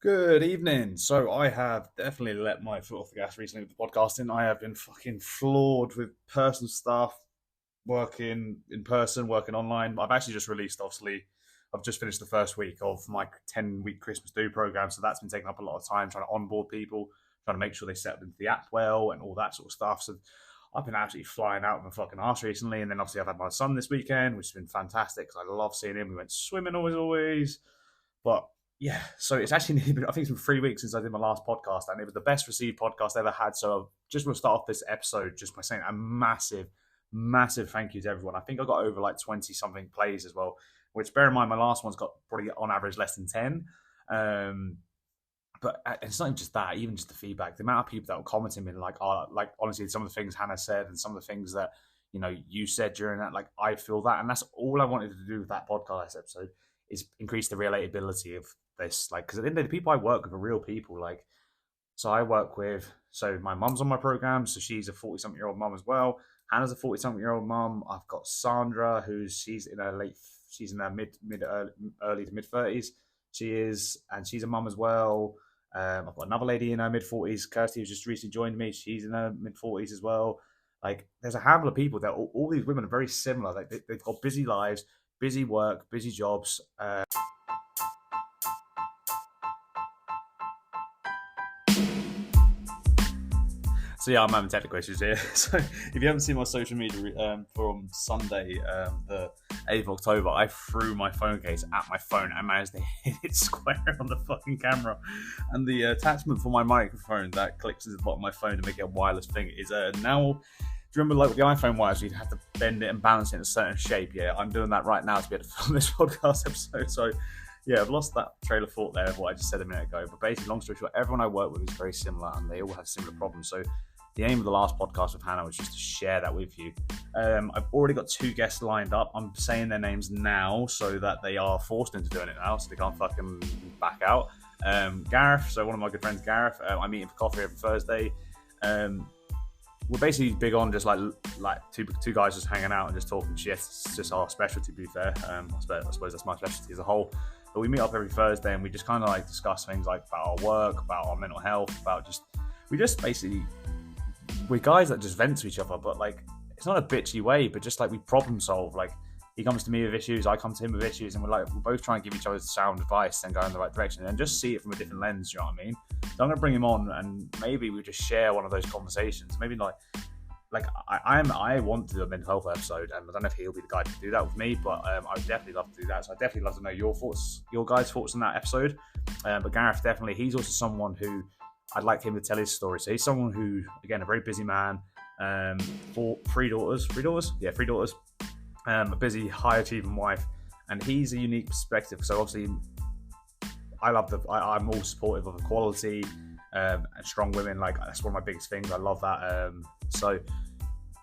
Good evening. So I have definitely let my foot off the gas recently with the podcasting. I have been fucking floored with personal stuff, working in person, working online. I've actually just released, obviously, I've just finished the first week of my 10-week Christmas Do program. So that's been taking up a lot of time trying to onboard people, trying to make sure they settle into the app well and all that sort of stuff. So I've been absolutely flying out of my fucking arse recently. And then obviously I've had my son this weekend, which has been fantastic because I love seeing him. We went swimming always. But yeah, so it's actually, I think it's been 3 weeks since I did my last podcast, and it was the best received podcast I ever had. So just will start off this episode just by saying a massive thank you to everyone. I think I got over like 20 something plays as well, which bear in mind, my last one's got probably on average less than 10. Um, but it's not even just that, even just the feedback, the amount of people that were commenting me, like, oh, like honestly, some of the things Hannah said and some of the things that, you said during that, like, I feel that. And that's all I wanted to do with that podcast episode is increase the relatability of this. Like, because at the end of the day, the people I work with are real people. Like, so I work with, so my mum's on my program, so she's a 40 something year old mum as well. Hannah's a 40 something year old mum. I've got Sandra, she's in her she's in her early to mid 30s. She is, and she's a mum as well. I've got another lady in her mid 40s, Kirsty, who's just recently joined me. She's in her mid 40s as well. Like, there's a handful of people that all these women are very similar. Like, they've got busy lives, busy work, busy jobs. So yeah, I'm having technical issues here. So if you haven't seen my social media from Sunday, the 8th of October, I threw my phone case at my phone. I managed to hit it square on the fucking camera. And the attachment for my microphone that clicks to the bottom of my phone to make it a wireless thing is now... Do you remember, like, with the iPhone wires, you'd have to bend it and balance it in a certain shape? Yeah, I'm doing that right now to be able to film this podcast episode. So yeah, I've lost that trail of thought there of what I just said a minute ago. But basically, long story short, everyone I work with is very similar and they all have similar problems. So the aim of the last podcast with Hannah was just to share that with you. I've already got 2 guests lined up. I'm saying their names now so that they are forced into doing it now, so they can't fucking back out. Gareth, so one of my good friends, Gareth, I meet him for coffee every Thursday. We're basically big on just like two guys just hanging out and just talking shit. It's just our specialty, to be fair. I suppose that's my specialty as a whole. But we meet up every Thursday and we just kind of like discuss things like about our work, about our mental health, we're guys that just vent to each other, but like, it's not a bitchy way, but just like we problem solve. Like, he comes to me with issues, I come to him with issues, and we're both trying to give each other sound advice and go in the right direction and just see it from a different lens. You know what I mean? So I'm going to bring him on, and maybe we just share one of those conversations. Maybe I want to do a mental health episode, and I don't know if he'll be the guy to do that with me, but I would definitely love to do that. So I'd definitely love to know your guys' thoughts on that episode. But Gareth, definitely, he's also someone who I'd like him to tell his story. So he's someone who, again, a very busy man, 3 daughters, a busy, high-achieving wife, and he's a unique perspective. So obviously, I'm all supportive of equality and strong women. Like, that's one of my biggest things. I love that. So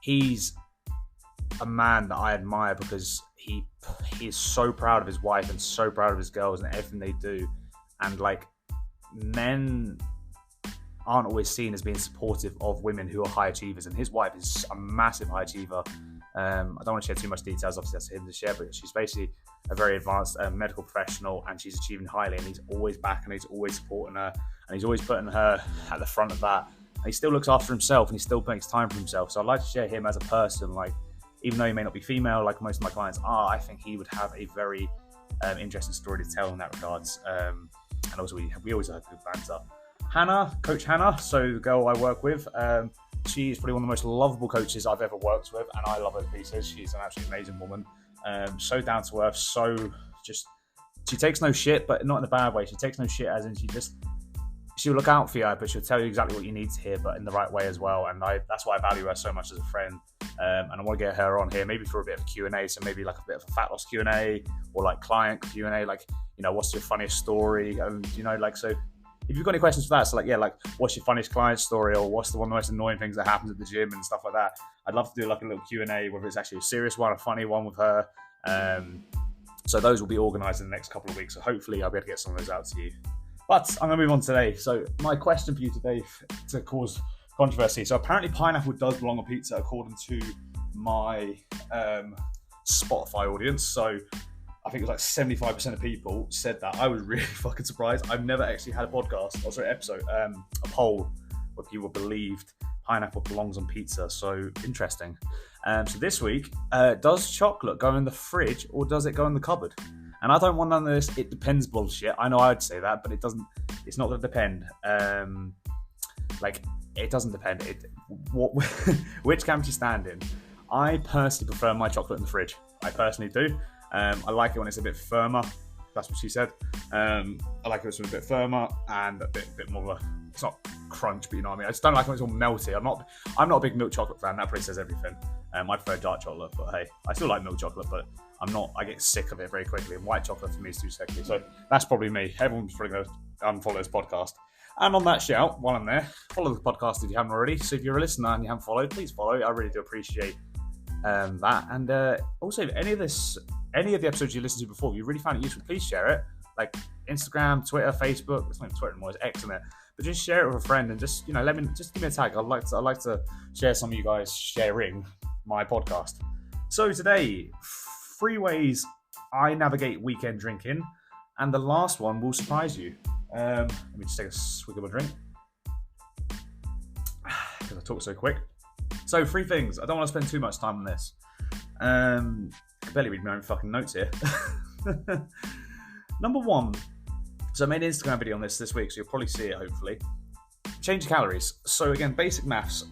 he's a man that I admire because he is so proud of his wife and so proud of his girls and everything they do. And like, men aren't always seen as being supportive of women who are high achievers, and his wife is a massive high achiever. I don't want to share too much details, obviously that's him to share, but she's basically a very advanced medical professional, and she's achieving highly, and he's always backing her, he's always supporting her, and he's always putting her at the front of that. And he still looks after himself, and he still makes time for himself. So I'd like to share him as a person. Like, even though he may not be female like most of my clients are, I think he would have a very interesting story to tell in that regards. And also we always have good banter. Hannah, Coach Hannah, so the girl I work with, she is probably one of the most lovable coaches I've ever worked with, and I love her to pieces. She's an absolutely amazing woman, so down to earth, she takes no shit, but not in a bad way. She takes no shit as in she'll look out for you, but she'll tell you exactly what you need to hear, but in the right way as well. And that's why I value her so much as a friend. And I want to get her on here, maybe for a bit of a Q&A, so maybe like a bit of a fat loss Q&A or like client Q&A, like, what's your funniest story? And, so if you've got any questions for that, so what's your funniest client story, or what's one of the most annoying things that happens at the gym and stuff like that, I'd love to do like a little Q&A, whether it's actually a serious one, a funny one with her. So those will be organised in the next couple of weeks, so hopefully I'll be able to get some of those out to you. But I'm going to move on today. So my question for you today, to cause controversy. So apparently pineapple does belong on pizza according to my Spotify audience. So I think it was like 75% of people said that. I was really fucking surprised. I've never actually had a poll where people believed pineapple belongs on pizza. So interesting. So this week, does chocolate go in the fridge or does it go in the cupboard? And I don't want none of this "it depends" bullshit. I know I'd say that, but it doesn't. It's not going to depend. It doesn't depend. Which camp do you stand in? I personally prefer my chocolate in the fridge. I personally do. I like it when it's a bit firmer. That's what she said. I like it when it's a bit firmer and a bit more of a. It's not crunch, but you know what I mean. I just don't like it when it's all melty. I'm not a big milk chocolate fan. That probably says everything. I prefer dark chocolate, but hey, I still like milk chocolate, but I'm not. I get sick of it very quickly, and white chocolate for me is too sickly. So that's probably me. Everyone's probably going to unfollow this podcast. And on that shout, while I'm there, follow the podcast if you haven't already. So if you're a listener and you haven't followed, please follow. I really do appreciate that. And also, if any of the episodes you listened to before, if you really found it useful, please share it. Like Instagram, Twitter, Facebook. It's not even Twitter anymore, it's X, isn't it? But just share it with a friend and just give me a tag. I'd like to share some of you guys sharing my podcast. So today, 3 ways I navigate weekend drinking, and the last one will surprise you. Let me just take a swig of my drink because I talk so quick. So 3 things. I don't want to spend too much time on this. I barely read my own fucking notes here. Number 1. So I made an Instagram video on this week, so you'll probably see it, hopefully. Change your calories. So again, basic maths.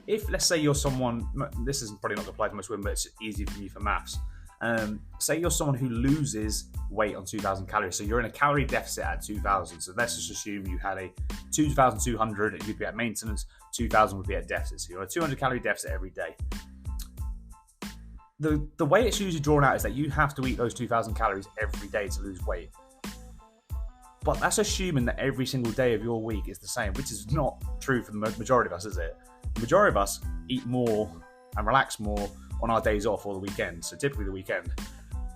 If, let's say you're someone, this is probably not going to apply to most women, but it's easy for me for maths. Say you're someone who loses weight on 2,000 calories. So you're in a calorie deficit at 2,000. So let's just assume you had a 2,200 and you'd be at maintenance, 2,000 would be at deficit. So you're on a 200 calorie deficit every day. The way it's usually drawn out is that you have to eat those 2,000 calories every day to lose weight. But that's assuming that every single day of your week is the same, which is not true for the majority of us, is it? The majority of us eat more and relax more on our days off or the weekend, so typically the weekend.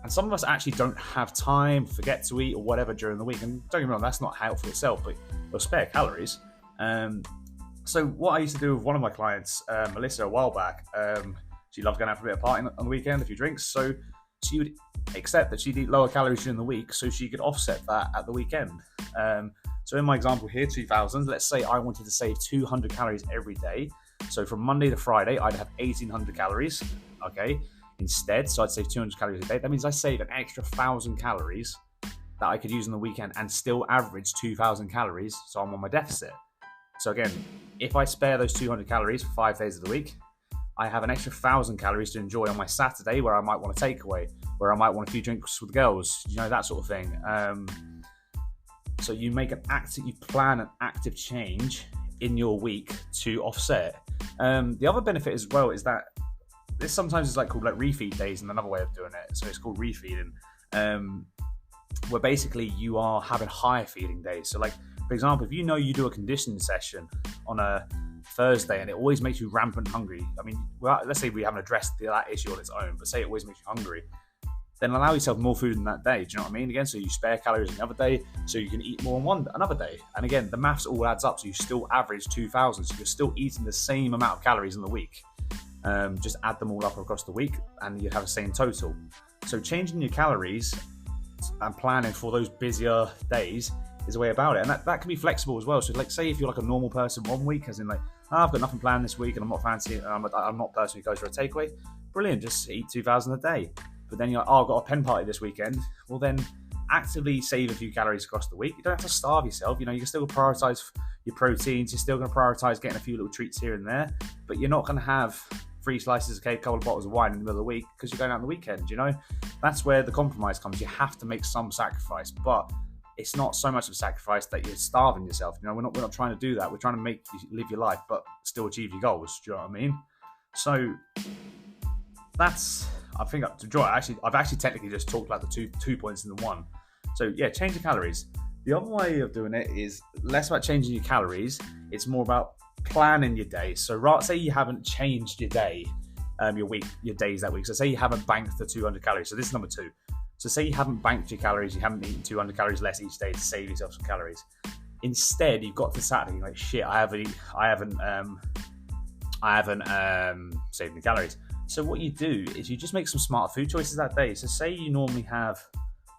And some of us actually don't have time, forget to eat or whatever during the week. And don't get me wrong, that's not helpful itself, but it'll spare calories. So what I used to do with one of my clients, Melissa, a while back, she loved going out for a bit of partying on the weekend, a few drinks, so she would accept that she'd eat lower calories during the week so she could offset that at the weekend. So in my example here, 2,000, let's say I wanted to save 200 calories every day. So from Monday to Friday, I'd have 1,800 calories, okay, instead. So I'd save 200 calories a day. That means I save an extra 1,000 calories that I could use on the weekend and still average 2,000 calories, so I'm on my deficit. So again, if I spare those 200 calories for 5 days of the week, I have an extra 1,000 calories to enjoy on my Saturday where I might want a takeaway, where I might want a few drinks with the girls, that sort of thing. So you plan an active change in your week to offset. The other benefit as well is that this sometimes is called refeed days, and another way of doing it. So it's called refeeding, where basically you are having higher feeding days. So for example, if you do a conditioning session on a Thursday and it always makes you rampant hungry. I mean, let's say we haven't addressed that issue on its own, but say it always makes you hungry, then allow yourself more food in that day. Do you know what I mean? Again, so you spare calories on the other day, so you can eat more on another day. And again, the maths all adds up, so you still average 2,000, so you're still eating the same amount of calories in the week. Just add them all up across the week, and you have the same total. So changing your calories and planning for those busier days is a way about it, and that can be flexible as well. So say if you're a normal person one week, as in I've got nothing planned this week and I'm not fancy, I'm not a person who goes for a takeaway, brilliant, just eat 2,000 a day. But then you're I've got a pen party this weekend, well then actively save a few calories across the week. You don't have to starve yourself, you can still prioritise your proteins, you're still going to prioritise getting a few little treats here and there, but you're not going to have 3 slices of cake, a couple of bottles of wine in the middle of the week because you're going out on the weekend, That's where the compromise comes. You have to make some sacrifice, but it's not so much of a sacrifice that you're starving yourself. We're not trying to do that. We're trying to make you live your life, but still achieve your goals. Do you know what I mean? So that's, I think, I've actually technically just talked about the two points in the one. So yeah, change your calories. The other way of doing it is less about changing your calories. It's more about planning your day. So say you haven't changed your day, your week, your days that week. So say you haven't banked the 200 calories. So this is number 2. So say you haven't banked your calories, you haven't eaten 200 calories less each day to save yourself some calories. Instead, you've got to Saturday, shit, I haven't saved any calories. So what you do is you just make some smart food choices that day. So say you normally have,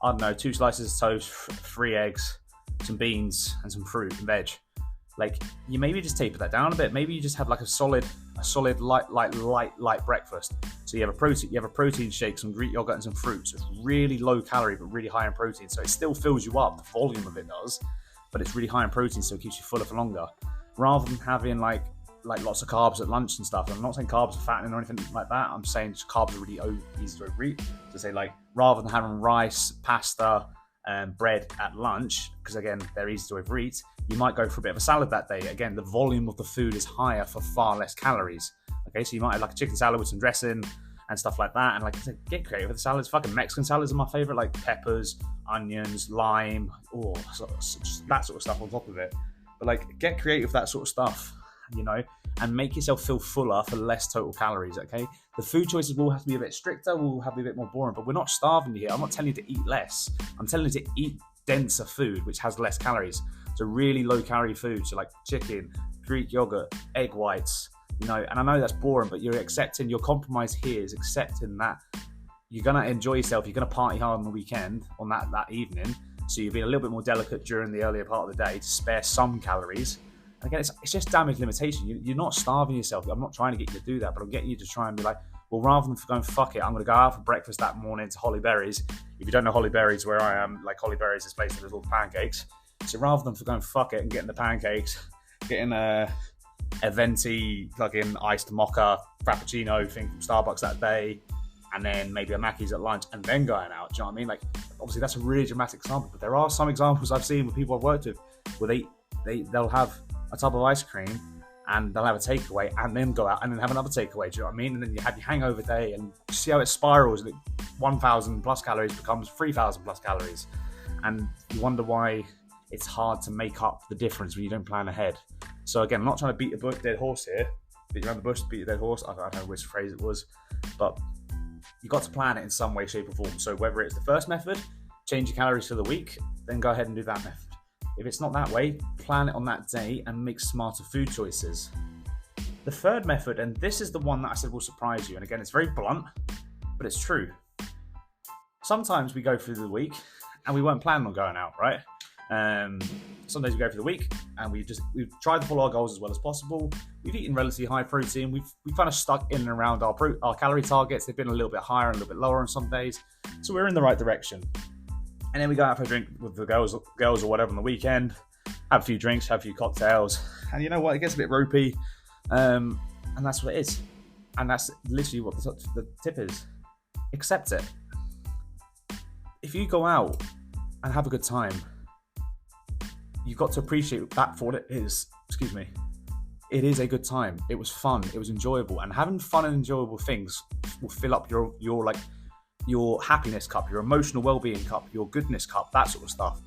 I don't know, 2 slices of toast, 3 eggs, some beans, and some fruit and veg. Like, you maybe just taper that down a bit. Maybe you just have like a solid light breakfast. So you have a protein shake, some Greek yogurt, and some fruit. So it's really low calorie but really high in protein. So it still fills you up. The volume of it does, but it's really high in protein, so it keeps you fuller for longer. Rather than having like lots of carbs at lunch and stuff. And I'm not saying carbs are fattening or anything like that. I'm saying carbs are really easy to overeat. So say, like, rather than having rice, pasta, and bread at lunch, because again they're easy to overeat, you might go for a bit of a salad that day. Again, the volume of the food is higher for far less calories. Okay, so you might have like a chicken salad with some dressing and stuff like that. And like I said, get creative with the salads. Fucking Mexican salads are my favorite, like peppers, onions, lime, that sort of stuff on top of it. But like, get creative with that sort of stuff, you know, and make yourself feel fuller for less total calories. Okay, the food choices will have to be a bit stricter, will have to be a bit more boring, but we're not starving you here. I'm not telling you to eat less. I'm telling you to eat denser food which has less calories. So really low calorie food, so like chicken, Greek yogurt, egg whites, you know. And I know that's boring, but your compromise here is accepting that you're gonna enjoy yourself, you're gonna party hard on the weekend, on that evening, so you'll be a little bit more delicate during the earlier part of the day to spare some calories. And again, it's just damage limitation. You're not starving yourself. I'm not trying to get you to do that, but I'm getting you to try and be like, well, rather than going fuck it, I'm going to go out for breakfast that morning to Holly Berries. If you don't know Holly Berries, where I am, like, Holly Berries is basically little pancakes. So rather than going fuck it and getting the pancakes, getting a venti fucking iced mocha frappuccino thing from Starbucks that day, and then maybe a Mackey's at lunch, and then going out. Do you know what I mean? Like, obviously that's a really dramatic example, but there are some examples I've seen with people I've worked with where they'll have a tub of ice cream and they'll have a takeaway and then go out and then have another takeaway. Do you know what I mean? And then you have your hangover day and see how it spirals, and 1,000 plus calories becomes 3,000 plus calories. And you wonder why it's hard to make up the difference when you don't plan ahead. So again, I'm not trying to beat a dead horse here. Beat around the bush, beat a dead horse. I don't know which phrase it was, but you got to plan it in some way, shape or form. So whether it's the first method, change your calories for the week, then go ahead and do that method. If it's not that way, plan it on that day and make smarter food choices. The third method, and this is the one that I said will surprise you, and again, it's very blunt, but it's true. Sometimes we go through the week and we weren't planning on going out, right? Some days we go through the week and we've tried to follow our goals as well as possible. We've eaten relatively high protein. We've kind of stuck in and around our calorie targets. They've been a little bit higher and a little bit lower on some days. So we're in the right direction. And then we go out for a drink with the girls or whatever on the weekend, have a few drinks, have a few cocktails. And you know what? It gets a bit ropey. And that's what it is. And that's literally what the tip is. Accept it. If you go out and have a good time, you've got to appreciate that for what it is. Excuse me. It is a good time. It was fun. It was enjoyable. And having fun and enjoyable things will fill up your happiness cup, your emotional well-being cup, your goodness cup, that sort of stuff.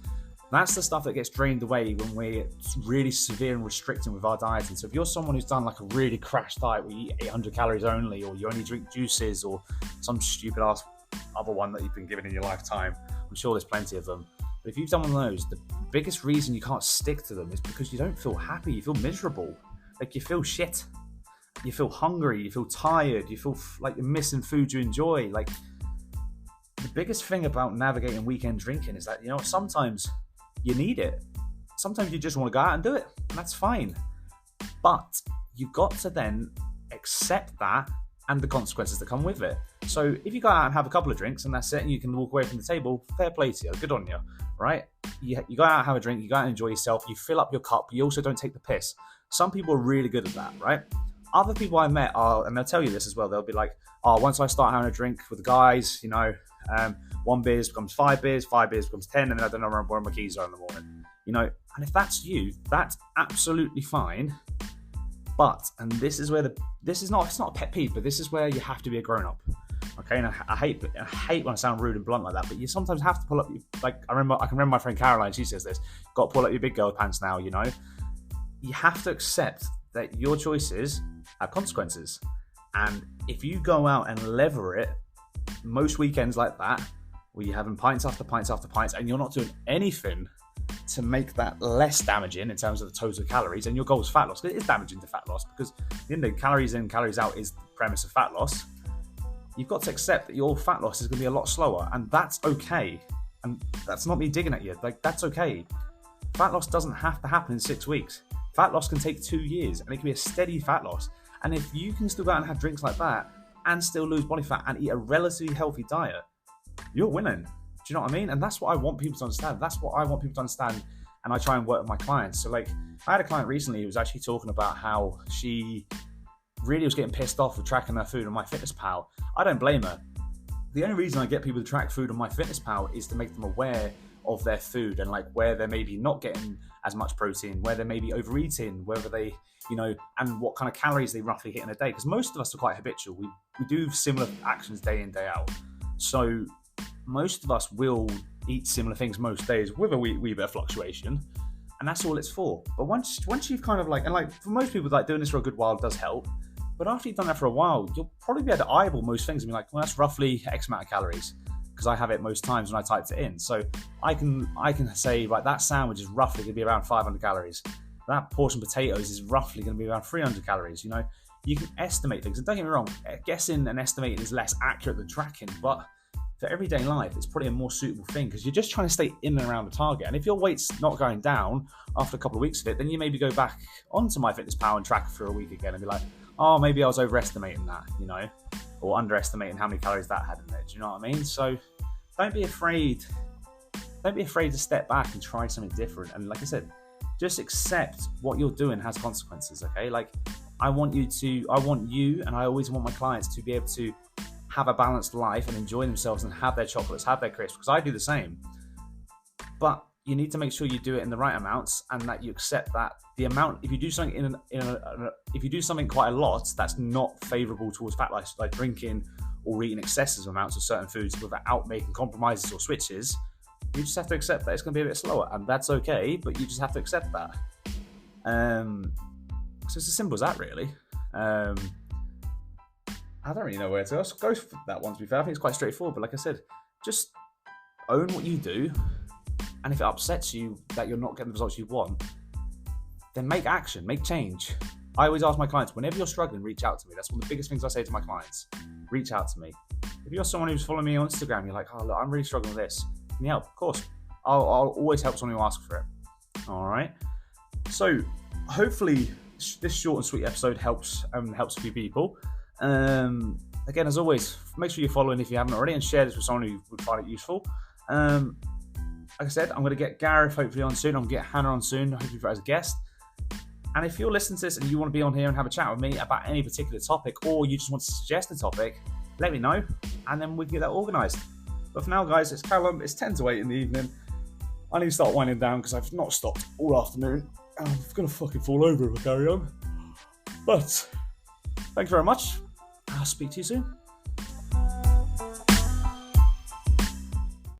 That's the stuff that gets drained away when we're really severe and restricting with our diet. And so if you're someone who's done like a really crash diet where you eat 800 calories only, or you only drink juices, or some stupid ass other one that you've been given in your lifetime, I'm sure there's plenty of them. But if you've done one of those, the biggest reason you can't stick to them is because you don't feel happy, you feel miserable. Like, you feel shit. You feel hungry, you feel tired, you feel like you're missing food you enjoy. Like, the biggest thing about navigating weekend drinking is that, you know, sometimes you need it. Sometimes you just want to go out and do it, and that's fine. But you've got to then accept that and the consequences that come with it. So if you go out and have a couple of drinks and that's it, and you can walk away from the table, fair play to you, good on you, right? You go out and have a drink, you go out and enjoy yourself, you fill up your cup, you also don't take the piss. Some people are really good at that, right? Other people I met are, and they'll tell you this as well, they'll be like, oh, once I start having a drink with the guys, you know, 1 beer becomes 5 beers, 5 beers becomes 10, and then I don't know where my keys are in the morning. You know, and if that's you, that's absolutely fine. But, and this is where it's not a pet peeve, but this is where you have to be a grown-up. Okay, and I hate when I sound rude and blunt like that, but you sometimes have to pull up, I can remember my friend Caroline, she says this, got to pull up your big girl pants now, you know. You have to accept that your choices have consequences. And if you go out and lever it, most weekends like that, where you're having pints after pints after pints, and you're not doing anything to make that less damaging in terms of the total calories, and your goal is fat loss. It is damaging to fat loss, because at the end of the day, calories in, calories out is the premise of fat loss. you've got to accept that your fat loss is going to be a lot slower, and that's okay. And that's not me digging at you. Like, that's okay. Fat loss doesn't have to happen in 6 weeks. Fat loss can take 2 years, and it can be a steady fat loss. And if you can still go out and have drinks like that and still lose body fat and eat a relatively healthy diet, you're winning. Do you know what I mean? And that's what I want people to understand. That's what I want people to understand, and I try and work with my clients. So, like, I had a client recently who was actually talking about how she really was getting pissed off with tracking her food on MyFitnessPal. I don't blame her. The only reason I get people to track food on MyFitnessPal is to make them aware of their food and like where they're maybe not getting as much protein, where they're maybe overeating, whether they, and what kind of calories they roughly hit in a day. Because most of us are quite habitual. We do similar actions day in, day out. So most of us will eat similar things most days with a wee bit of fluctuation. And that's all it's for. But once you've kind of for most people, like, doing this for a good while does help. But after you've done that for a while, you'll probably be able to eyeball most things and be like, well, that's roughly X amount of calories, because I have it most times when I typed it in. So I can say, right, that sandwich is roughly going to be around 500 calories. That portion of potatoes is roughly going to be around 300 calories. You can estimate things. And don't get me wrong, guessing and estimating is less accurate than tracking, but for everyday life, it's probably a more suitable thing, because you're just trying to stay in and around the target. And if your weight's not going down after a couple of weeks of it, then you maybe go back onto MyFitnessPal and track it for a week again and be like, oh, maybe I was overestimating that, or underestimating how many calories that had in it. Do you know what I mean? So don't be afraid. Don't be afraid to step back and try something different. And like I said, just accept what you're doing has consequences, okay? Like, I want you, and I always want my clients to be able to have a balanced life and enjoy themselves and have their chocolates, have their crisps, because I do the same. But you need to make sure you do it in the right amounts, and that you accept that the amount, if you do something if you do something quite a lot that's not favourable towards fat loss, like drinking or eating excessive amounts of certain foods without making compromises or switches, you just have to accept that it's going to be a bit slower, and that's okay. But you just have to accept that. So it's as simple as that, really. I don't really know where to go for that one, to be fair. I think it's quite straightforward, but like I said, just own what you do, and if it upsets you that you're not getting the results you want, then make action, make change. I always ask my clients, whenever you're struggling, reach out to me. That's one of the biggest things I say to my clients. Reach out to me. If you're someone who's following me on Instagram, you're like, oh, look, I'm really struggling with this. Can you help? Of course. I'll always help someone who asks for it. All right? So hopefully this short and sweet episode helps a few people. Again, as always, make sure you're following if you haven't already, and share this with someone who would find it useful. Like I said, I'm going to get Gareth hopefully on soon. I'm going to get Hannah on soon, hopefully as a guest. And if you're listening to this and you want to be on here and have a chat with me about any particular topic, or you just want to suggest a topic, let me know, and then we can get that organised. But for now, guys, it's Callum. It's 10 to 8 in the evening. I need to start winding down because I've not stopped all afternoon. And I'm going to fucking fall over if I carry on. But thank you very much. I'll speak to you soon.